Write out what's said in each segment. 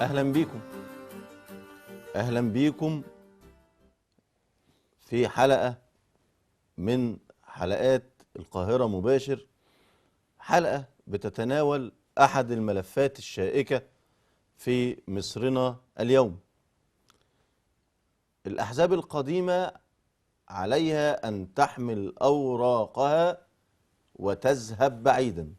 أهلا بيكم. أهلا بيكم في حلقة من حلقات القاهرة مباشر، حلقة بتتناول أحد الملفات الشائكة في مصرنا اليوم. الأحزاب القديمة عليها أن تحمل أوراقها وتذهب بعيدا،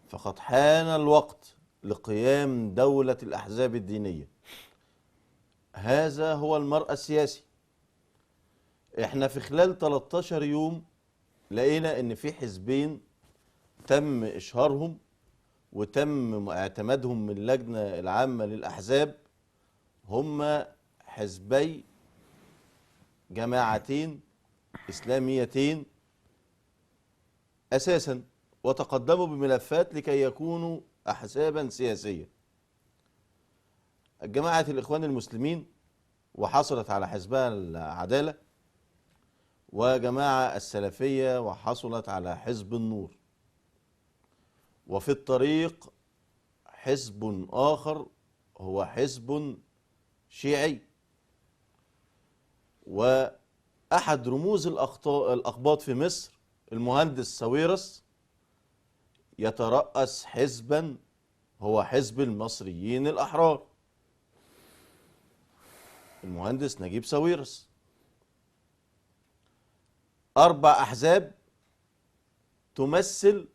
فقد حان الوقت لقيام دولة الأحزاب الدينية. هذا هو المرء السياسي. احنا في خلال 13 يوم لقينا ان في حزبين تم اشهارهم وتم اعتمادهم من اللجنة العامة للأحزاب، هما حزبي جماعتين إسلاميتين أساسا، وتقدموا بملفات لكي يكونوا أحزابا سياسية. جماعة الإخوان المسلمين وحصلت على حزبها العدالة، وجماعة السلفية وحصلت على حزب النور. وفي الطريق حزب آخر هو حزب شيعي، وأحد رموز الأقباط في مصر المهندس ساويرس يترأس حزبا هو حزب المصريين الأحرار، المهندس نجيب ساويرس. 4 أحزاب تمثل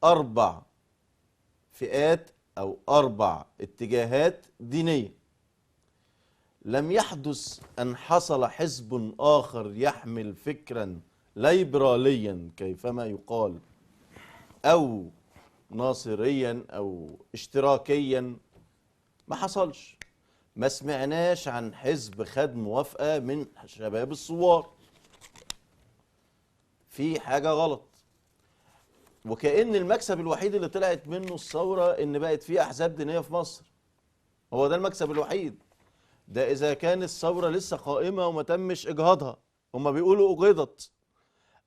4 فئات أو 4 اتجاهات دينية. لم يحدث أن حصل حزب آخر يحمل فكرا ليبراليا كيفما يقال، أو ناصريا أو اشتراكيا، ما حصلش. ما سمعناش عن حزب خد موافقة من شباب الثوار. في حاجة غلط. وكأن المكسب الوحيد اللي طلعت منه الثورة ان بقت في احزاب دينية في مصر. هو ده المكسب الوحيد. ده اذا كان الثورة لسه قائمة وما تمش اجهاضها. هما بيقولوا اجهضت.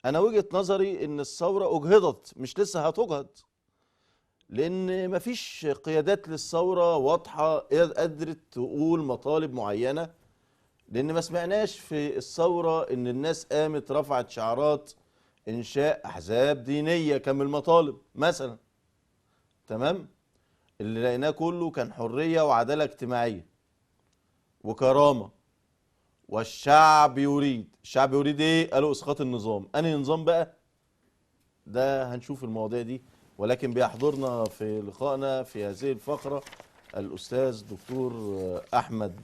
انا وجهة نظري ان الثورة اجهضت، مش لسه هتجهض، لان مفيش قيادات للثورة واضحة قدرت تقول مطالب معينة، لان ما سمعناش في الثورة ان الناس قامت رفعت شعارات انشاء احزاب دينيه كم المطالب مثلا. تمام. اللي لقيناه كله كان حريه وعداله اجتماعيه وكرامه. والشعب يريد، الشعب يريد ايه؟ قالوا اسقاط النظام. انهي نظام بقى؟ ده هنشوف المواضيع دي. ولكن بيحضرنا في لقائنا في هذه الفقره الاستاذ دكتور احمد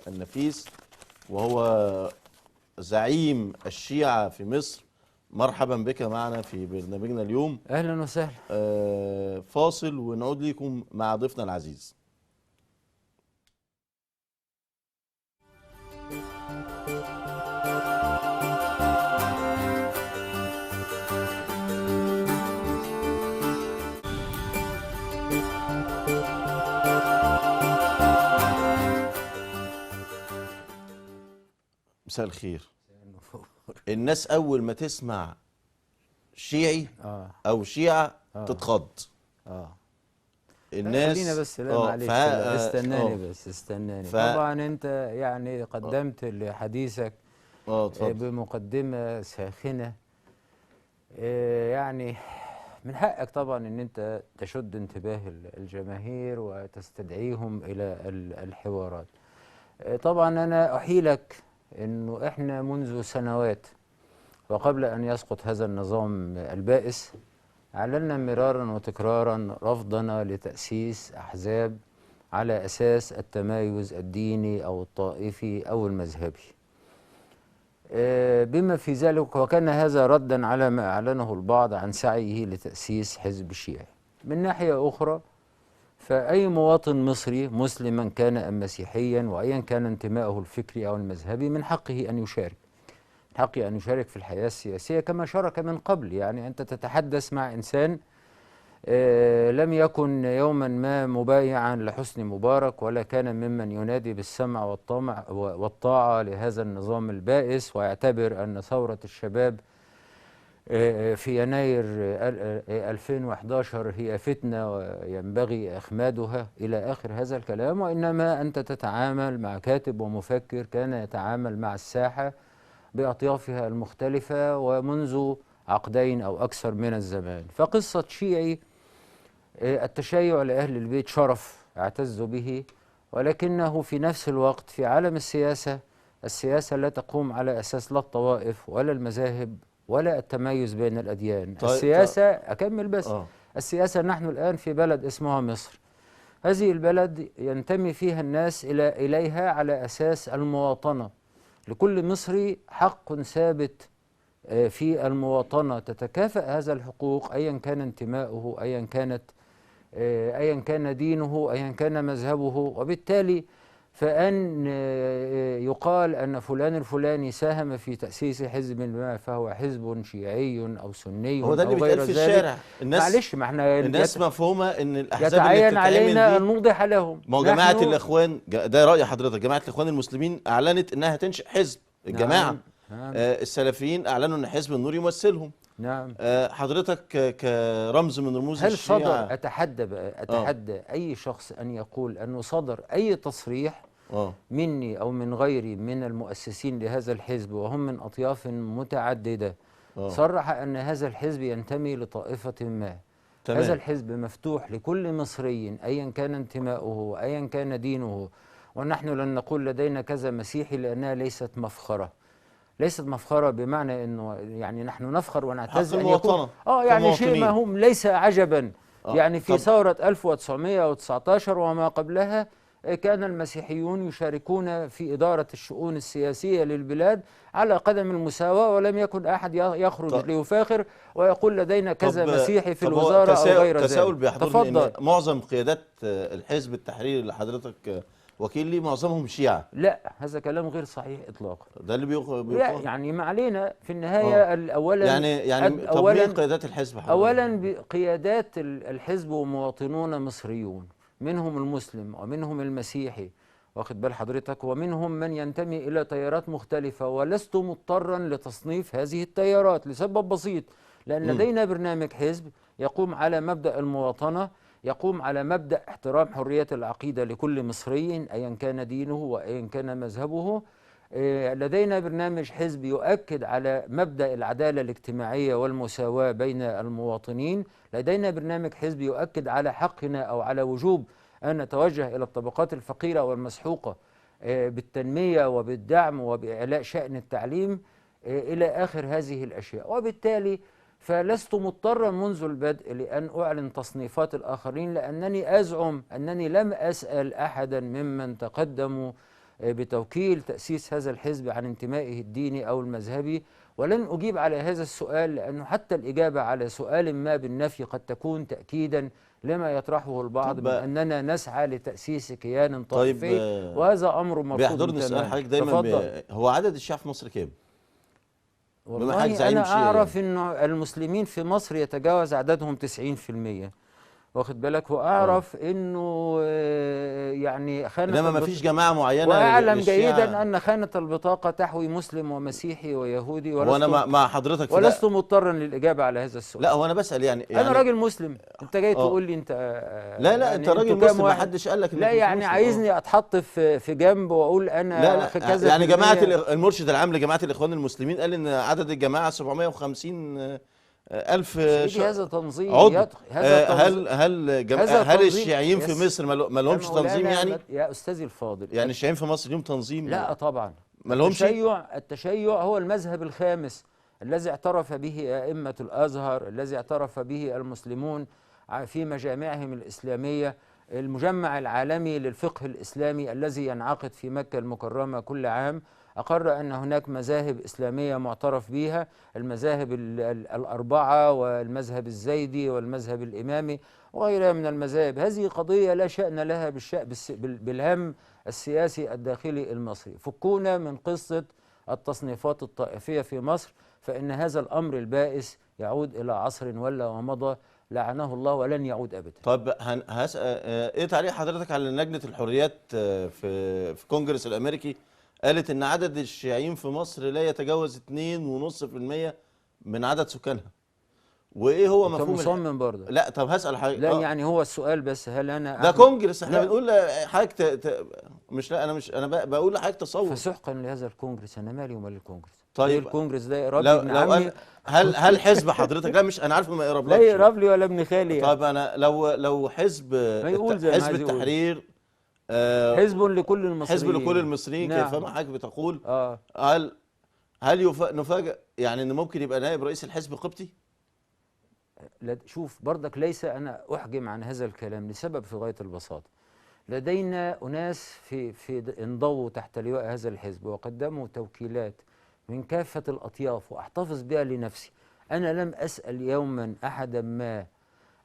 النفيس، وهو زعيم الشيعة في مصر. مرحبا بك معنا في برنامجنا اليوم. اهلا وسهلا. فاصل ونعود لكم مع ضيفنا العزيز. مساء الخير. الناس اول ما تسمع شيعي او شيعة تتخض. الناس خلينا بس، لا معلش، استناني بس استناني. طبعا انت يعني قدمت لحديثك بمقدمة ساخنة. يعني من حقك طبعا ان انت تشد انتباه الجماهير وتستدعيهم الى الحوارات. طبعا انا احيلك انه احنا منذ سنوات وقبل ان يسقط هذا النظام البائس أعلنا مرارا وتكرارا رفضنا لتأسيس أحزاب على أساس التمايز الديني أو الطائفي أو المذهبي، بما في ذلك، وكان هذا ردا على ما أعلنه البعض عن سعيه لتأسيس حزب شيعي. من ناحية أخرى، فأي مواطن مصري مسلما كان أم مسيحيا وأيا كان انتمائه الفكري أو المذهبي من حقه أن يشارك، حقي أن يشارك في الحياة السياسية كما شارك من قبل. يعني أنت تتحدث مع إنسان لم يكن يوما ما مبايعا لحسني مبارك، ولا كان ممن ينادي بالسمع والطاعة لهذا النظام البائس، ويعتبر أن ثورة الشباب في يناير 2011 هي فتنة وينبغي إخمادها إلى آخر هذا الكلام، وإنما أنت تتعامل مع كاتب ومفكر كان يتعامل مع الساحة بأطيافها المختلفة ومنذ عقدين أو أكثر من الزمان. فقصة شيعي التشيع لأهل البيت شرف أعتز به، ولكنه في نفس الوقت في عالم السياسة لا تقوم على أساس لا الطوائف ولا المذاهب ولا التميز بين الأديان. طيب السياسة أكمل بس. آه. السياسة نحن الآن في بلد اسمها مصر. هذه البلد ينتمي فيها الناس إليها على أساس المواطنة. لكل مصري حق ثابت في المواطنة، تتكافأ هذا الحقوق أيا كان انتماؤه، أيا كان دينه، أيا كان مذهبه. وبالتالي فأن يقال أن فلان الفلاني ساهم في تأسيس حزب ما فهو حزب شيعي أو سني هو ده اللي أو غير بيتقال في ذلك. الشارع. الناس معلش، ما احنا الناس مفهومه ان الاحزاب اللي يتعين بتتعمل علينا أن دي، نوضح لهم. ما هو جماعه نحن الاخوان، ده راي حضرتك، جماعه الاخوان المسلمين اعلنت انها تنشئ حزب الجماعه. نعم. السلفيين اعلنوا ان حزب النور يمثلهم. نعم. حضرتك كرمز من رموز هل الشيعة. صدر، أتحدى أي شخص أن يقول أنه صدر أي تصريح مني أو من غيري من المؤسسين لهذا الحزب وهم من أطياف متعددة صرح أن هذا الحزب ينتمي لطائفة ما. تمام. هذا الحزب مفتوح لكل مصري أيا كان انتماؤه وأيا كان دينه، ونحن لن نقول لدينا كذا مسيحي لأنها ليست مفخرة بمعنى أنه يعني نحن نفخر ونعتز أن يكون يعني شيء ما هم ليس عجبا. يعني في ثورة 1919 وما قبلها كان المسيحيون يشاركون في إدارة الشؤون السياسية للبلاد على قدم المساواة، ولم يكن أحد يخرج ليفاخر ويقول لدينا كذا مسيحي في الوزارة أو غير ذلك. تساؤل بيحضرني إن معظم قيادات الحزب التحريري اللي حضرتك وكيل ليه معظمهم شيعة. لا، هذا كلام غير صحيح إطلاقا. ده اللي يعني ما علينا في النهاية. أولا طب مين قيادات الحزب حضرتك؟ أولا قيادات الحزب ومواطنون مصريون، منهم المسلم ومنهم المسيحي، واخد بال حضرتك، ومنهم من ينتمي إلى تيارات مختلفة، ولست مضطرا لتصنيف هذه التيارات لسبب بسيط، لأن لدينا برنامج حزب يقوم على مبدأ المواطنة، يقوم على مبدأ احترام حرية العقيدة لكل مصري أيا كان دينه وأيا كان مذهبه. لدينا برنامج حزب يؤكد على مبدأ العدالة الاجتماعية والمساواة بين المواطنين. لدينا برنامج حزب يؤكد على حقنا أو على وجوب أن نتوجه إلى الطبقات الفقيرة والمسحوقة بالتنمية وبالدعم وبإعلاء شأن التعليم إلى آخر هذه الأشياء. وبالتالي فلست مضطرا منذ البدء لأن أعلن تصنيفات الآخرين، لأنني أزعم أنني لم أسأل أحدا ممن تقدموا بتوكيل تأسيس هذا الحزب عن انتمائه الديني أو المذهبي، ولن أجيب على هذا السؤال، لأنه حتى الإجابة على سؤال ما بالنفي قد تكون تأكيدا لما يطرحه البعض من أننا نسعى لتأسيس كيان طائفي. وهذا أمر مرفوض. بيحضرني سؤال حضرتك دايما هو عدد الشيعة في مصر كام؟ والله أنا أعرف أنه المسلمين في مصر يتجاوز عددهم 90%، واخد بالك، وأعرف أنه يعني خانة، إنما ما فيش جماعة معينة، وأعلم جيدا أن خانة البطاقة تحوي مسلم ومسيحي ويهودي، وأنا مع حضرتك ولست مضطرا للإجابة على هذا السؤال. لا، هو أنا بسأل يعني أنا راجل مسلم، أنت جاي تقول لي أنت لا يعني أنت راجل مسلم، ما حدش قال لك لا يعني عايزني أتحط في جنب وأقول أنا لا كذا. يعني جماعة المرشد العام لجماعة الإخوان المسلمين قال إن عدد الجماعة 750 ألف هذا تنظيم عضو. هل الشيعيين في مصر ما لهمش تنظيم يعني؟ يا أستاذي الفاضل، يعني الشيعيين في مصر لهم تنظيم؟ لا طبعا. ما لهمش. التشيع هو المذهب الخامس الذي اعترف به أئمة الأزهر، الذي اعترف به المسلمون في مجامعهم الإسلامية. المجمع العالمي للفقه الإسلامي الذي ينعقد في مكة المكرمة كل عام أقر أن هناك مذاهب إسلامية معترف بها، المذاهب الأربعة والمذهب الزيدي والمذهب الإمامي وغيرها من المذاهب. هذه قضية لا شأن لها بالهم السياسي الداخلي المصري. فكونا من قصة التصنيفات الطائفية في مصر، فإن هذا الأمر البائس يعود إلى عصر ولى ومضى لعنه الله ولن يعود أبدا. طب إيه تعليق حضرتك على لجنة الحريات في كونجرس الأمريكي؟ قالت إن عدد الشيعيين في مصر لا يتجاوز 2.5% من عدد سكانها. وايه هو انت مفهوم مصمم برضه؟ لا طب هسأل حضرتك. لا يعني هو السؤال بس، هل انا ده كونجرس، احنا لا. بنقول حضرتك مش، لا انا مش، انا بقول لحضرتك تصور. فسحقا لهذا الكونجرس، انا مالي ومال الكونجرس؟ طيب ليه الكونجرس ده يقرب لي لو ابن لو عمي؟ انا هل حزب حضرتك، لا مش انا عارف ما لا يقربلكش. يقرب لي ولا ابن خالي يعني. طيب انا لو حزب ما يقول زي ما حزب عايز يقول. التحرير حزب لكل حزب لكل المصريين. المصريين نعم. كيفما حضرتك بتقول، اه هل نفاجأ يعني ان ممكن يبقى نائب رئيس الحزب قبطي؟ لا شوف برضك، ليس انا احجم عن هذا الكلام لسبب في غايه البساطه. لدينا اناس انضووا تحت لواء هذا الحزب وقدموا توكيلات من كافه الاطياف، واحتفظ بها لنفسي. انا لم اسال يوما احدا ما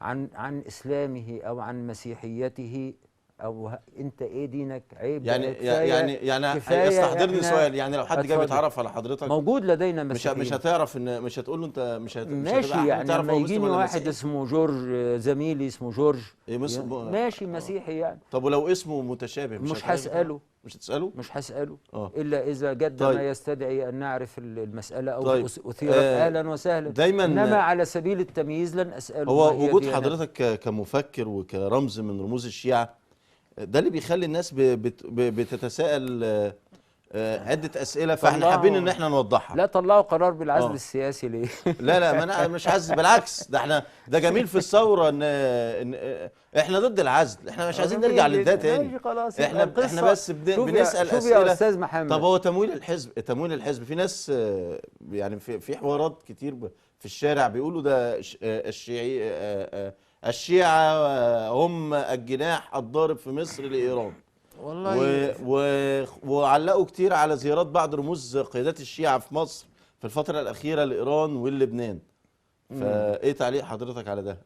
عن اسلامه او عن مسيحيته او انت ايه دينك، عيب يعني بقى، كفاية يعني كفاية. يستحضرني احنا سؤال، يعني لو حد جه اتفضل. بيتعرف على حضرتك موجود لدينا مش مسيحيين. هتعرف ان، مش هتقول له انت مش هتبقى ماشي، يعني تعرف لما هو مسلم يجيني ولا واحد مسيحي؟ اسمه جورج، زميلي اسمه جورج، إيه ماشي مسيحي يعني، طب ولو اسمه متشابه مش هتعرف؟ هسأله. مش هتسأله؟ مش هسأله اه إلا إذا جد طيب. ما يستدعي أن نعرف المسألة أو طيب. أثيرت أهلا وسهلا. دايما إنما على سبيل التمييز لن أسأله ما هو هي وجود ديانته. حضرتك كمفكر وكرمز من رموز الشيعة، ده اللي بيخلي الناس بتتساءل عدة أسئلة، فاحنا حابين ان احنا نوضحها. لا طلعوا قرار بالعزل آه. السياسي ليه؟ لا ما انا مش عايز، بالعكس ده جميل في الثورة ان احنا ضد العزل، احنا مش عايزين نرجع لده تاني. ماشي خلاص، احنا بس بنسأل شوف أسئلة. يا أستاذ محمد، طب هو تمويل الحزب في ناس يعني في حوارات كتير في الشارع بيقولوا ده الشيعة هم الجناح الضارب في مصر لإيران. والله وعلقوا كتير على زيارات بعض رموز قيادات الشيعة في مصر في الفترة الأخيرة لإيران واللبنان. فإيه تعليق حضرتك على ده؟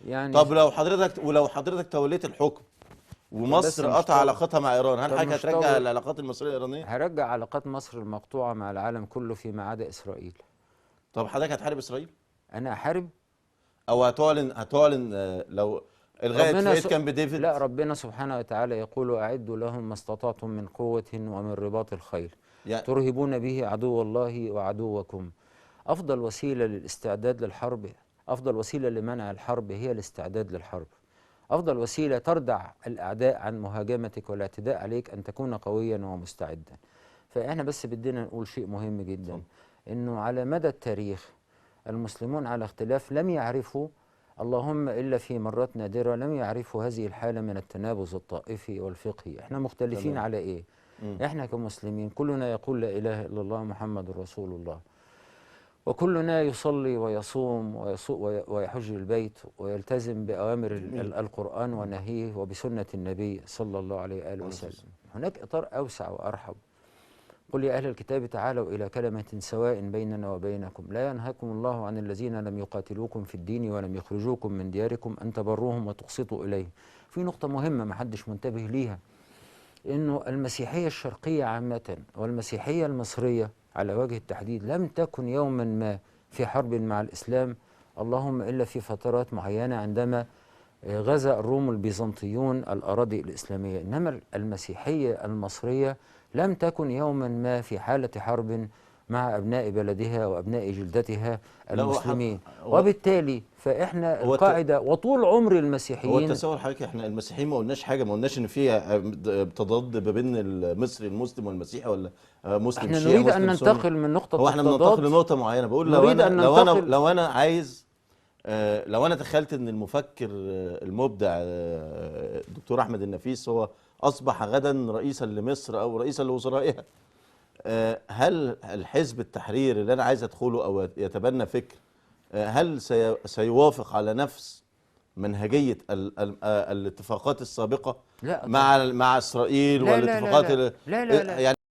يعني طب ولو حضرتك توليت الحكم ومصر قطع علاقتها مع إيران، هل حضرتك هترجع العلاقات المصرية الإيرانية؟ هرجع علاقات مصر المقطوعة مع العالم كله فيما عدا إسرائيل. طب حضرتك هتحارب إسرائيل؟ أنا أحارب أو هتعلن لو إلغاء اتفاقية كامب ديفيد؟ لا، ربنا سبحانه وتعالى يقول أعدوا لهم ما استطعتم من قوة ومن رباط الخيل ترهبون به عدو الله وعدوكم. أفضل وسيلة للاستعداد للحرب، أفضل وسيلة لمنع الحرب هي الاستعداد للحرب. أفضل وسيلة تردع الأعداء عن مهاجمتك والاعتداء عليك أن تكون قويا ومستعدا. فإحنا بس بدنا نقول شيء مهم جدا، إنه على مدى التاريخ المسلمون على اختلاف لم يعرفوا، اللهم إلا في مرات نادرة، لم يعرفوا هذه الحالة من التنابز الطائفي والفقهي. احنا مختلفين تمام. على إيه؟ احنا كمسلمين كلنا يقول لا إله إلا الله محمد رسول الله، وكلنا يصلي ويصوم ويحج البيت ويلتزم بأوامر القرآن ونهيه وبسنة النبي صلى الله عليه وآله وسلم. هناك إطار أوسع وأرحب. قل يا أهل الكتاب تعالوا إلى كلمة سواء بيننا وبينكم لا ينهاكم الله عن الذين لم يقاتلوكم في الدين ولم يخرجوكم من دياركم أن تبروهم وتقسطوا إليهم. في نقطة مهمة ما حدش منتبه ليها، إنه المسيحية الشرقية عامة والمسيحية المصرية على وجه التحديد لم تكن يوما ما في حرب مع الإسلام، اللهم إلا في فترات معينة عندما غزا الروم البيزنطيون الأراضي الإسلامية. إنما المسيحية المصرية لم تكن يوما ما في حالة حرب مع أبناء بلدها وأبناء جلدتها المسلمين. وبالتالي فإحنا القاعدة وطول عمر المسيحيين، هو التصور حضرتك احنا المسيحيين ما قلناش حاجة، ما قلناش إن في تضاد ما بين المصري المسلم والمسيحي ولا مسلم احنا شيعي نريد أن مسلم ننتقل من نقطة هو احنا بننتقل لنقطة معينة. بقول لو أنا عايز، لو أنا تخيلت إن المفكر المبدع الدكتور أحمد النفيس هو أصبح غدا رئيسا لمصر أو رئيسا لوزرائها، هل الحزب التحرير اللي أنا عايز أدخله أو يتبنى فكر، هل سيوافق على نفس منهجية الاتفاقات السابقة لا مع إسرائيل لا والاتفاقات لا لا لا لا لا. يعني